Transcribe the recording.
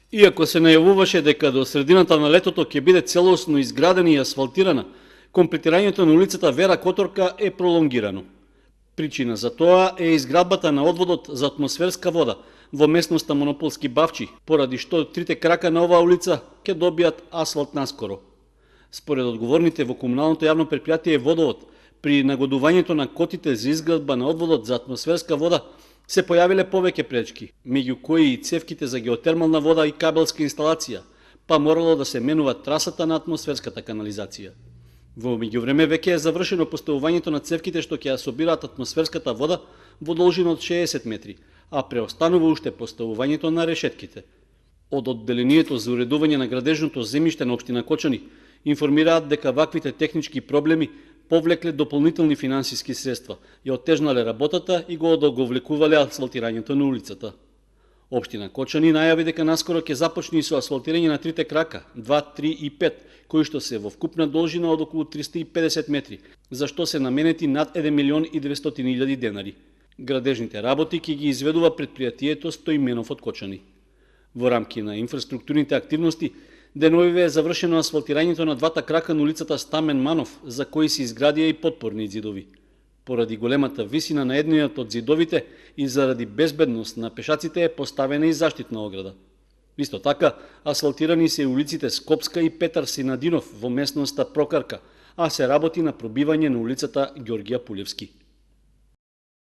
Иако се најавуваше дека до средината на летото ќе биде целосно изградена и асфалтирана, комплетирањето на улицата Вера Которка е пролонгирано. Причина за тоа е изградбата на одводот за атмосферска вода во местноста Монополски Бавчи, поради што трите крака на оваа улица ќе добијат асфалт наскоро. Според одговорните во комуналното јавно предпријатие Водовод, при нагодувањето на котите за изградба на одводот за атмосферска вода се појавиле повеќе пречки, меѓу кои и цевките за геотермална вода и кабелска инсталација, па морало да се менува трасата на атмосферската канализација. Во меѓувреме веќе е завршено поставувањето на цевките што ќе ја собираат атмосферската вода во должина од 60 метри, а преостанува уште поставувањето на решетките. Од одделението за уредување на градежното земјиште на општина Кочани информираат дека ваквите технички проблеми повлекле дополнителни финансиски средства, ја оттежнале работата и го одоговлекувале асфалтирањето на улицата. Општина Кочани најави дека наскоро ќе започне и со асфалтирање на трите крака, 2, 3 и 5, кои што се во вкупна должина од околу 350 метри, за што се наменети над 1.200.000 денари. Градежните работи ќе ги изведува предпријатието Стоименов од Кочани. Во рамки на инфраструктурните активности, деновиве е завршено асфалтирањето на двата крака на улицата Стамен Манов, за кои се изградија и подпорни ѕидови. Поради големата висина на едниот од ѕидовите и заради безбедност на пешаците е поставена и заштитна ограда. Исто така, асфалтирани се и улиците Скопска и Петар Синадинов во местноста Прокарка, а се работи на пробивање на улицата Ѓорѓија Пулевски.